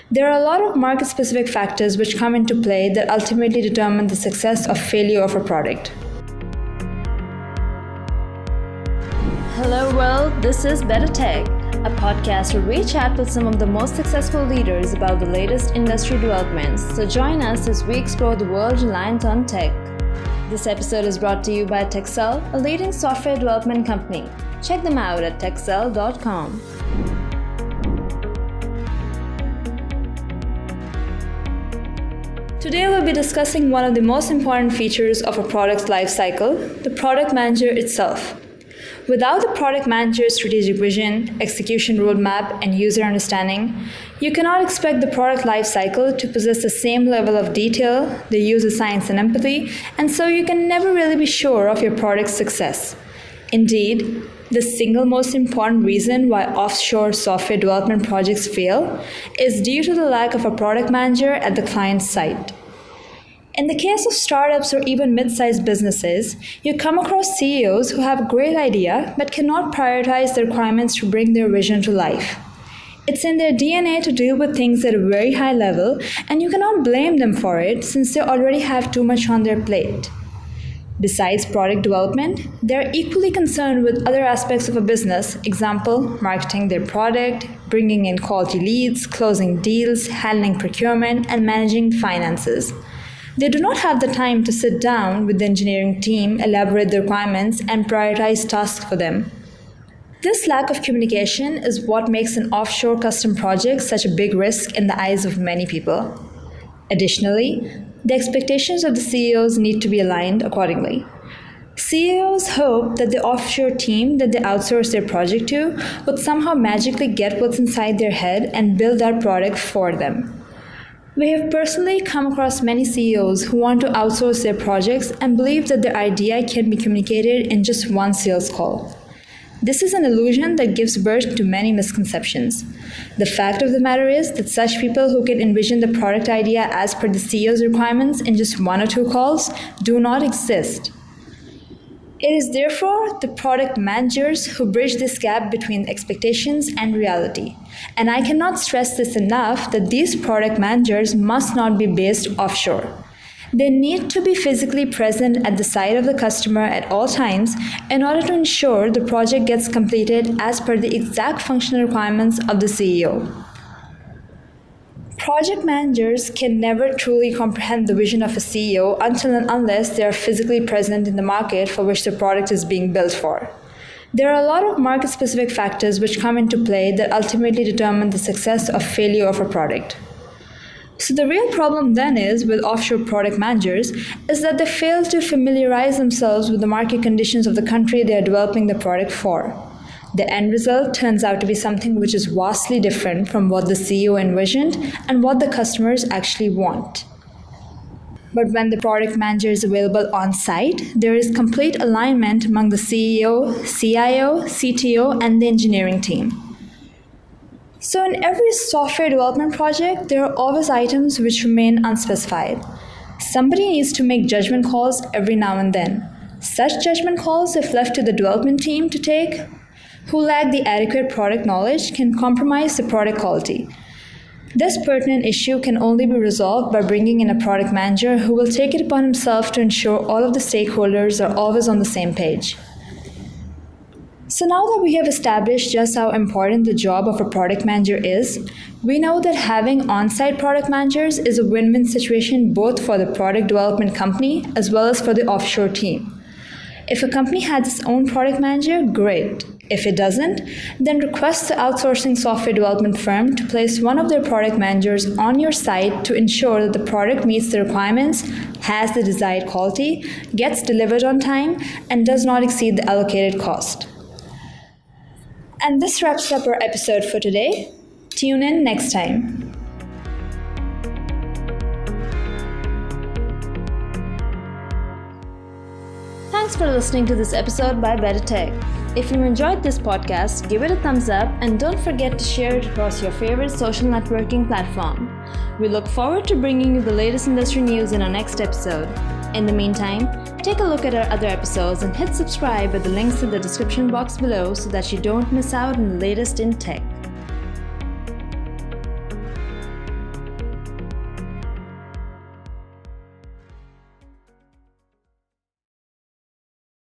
There are a lot of market-specific factors which come into play that ultimately determine the success or failure of a product. Hello world, this is BetterTech, a podcast where we chat with some of the most successful leaders about the latest industry developments. So join us as we explore the world reliant on tech. This episode is brought to you by Techcell, a leading software development company. Check them out at techcell.com. Today we'll be discussing one of the most important features of a product's lifecycle, the product manager itself. Without the product manager's strategic vision, execution roadmap, and user understanding, you cannot expect the product lifecycle to possess the same level of detail, the user science and empathy, and so you can never really be sure of your product's success. Indeed, the single most important reason why offshore software development projects fail is due to the lack of a product manager at the client site. In the case of startups or even mid-sized businesses, you come across CEOs who have a great idea but cannot prioritize the requirements to bring their vision to life. It's in their DNA to deal with things at a very high level, and you cannot blame them for it since they already have too much on their plate. Besides product development, they're equally concerned with other aspects of a business, example, marketing their product, bringing in quality leads, closing deals, handling procurement, and managing finances. They do not have the time to sit down with the engineering team, elaborate the requirements, and prioritize tasks for them. This lack of communication is what makes an offshore custom project such a big risk in the eyes of many people. Additionally, the expectations of the CEOs need to be aligned accordingly. CEOs hope that the offshore team that they outsource their project to would somehow magically get what's inside their head and build that product for them. We have personally come across many CEOs who want to outsource their projects and believe that their idea can be communicated in just one sales call. This is an illusion that gives birth to many misconceptions. The fact of the matter is that such people who can envision the product idea as per the CEO's requirements in just one or two calls do not exist. It is therefore the product managers who bridge this gap between expectations and reality. And I cannot stress this enough that these product managers must not be based offshore. They need to be physically present at the site of the customer at all times in order to ensure the project gets completed as per the exact functional requirements of the CEO. Project managers can never truly comprehend the vision of a CEO until and unless they are physically present in the market for which the product is being built for. There are a lot of market-specific factors which come into play that ultimately determine the success or failure of a product. So the real problem then is with offshore product managers is that they fail to familiarize themselves with the market conditions of the country they are developing the product for. The end result turns out to be something which is vastly different from what the CEO envisioned and what the customers actually want. But when the product manager is available on site, there is complete alignment among the CEO, CIO, CTO, and the engineering team. So in every software development project, there are always items which remain unspecified. Somebody needs to make judgment calls every now and then. Such judgment calls, if left to the development team to take, who lack the adequate product knowledge, can compromise the product quality. This pertinent issue can only be resolved by bringing in a product manager who will take it upon himself to ensure all of the stakeholders are always on the same page. So now that we have established just how important the job of a product manager is, we know that having on-site product managers is a win-win situation both for the product development company as well as for the offshore team. If a company has its own product manager, great. If it doesn't, then request the outsourcing software development firm to place one of their product managers on your site to ensure that the product meets the requirements, has the desired quality, gets delivered on time, and does not exceed the allocated cost. And this wraps up our episode for today. Tune in next time. Thanks for listening to this episode by BetterTech. If you enjoyed this podcast, give it a thumbs up and don't forget to share it across your favorite social networking platform. We look forward to bringing you the latest industry news in our next episode. In the meantime, take a look at our other episodes and hit subscribe at the links in the description box below so that you don't miss out on the latest in tech.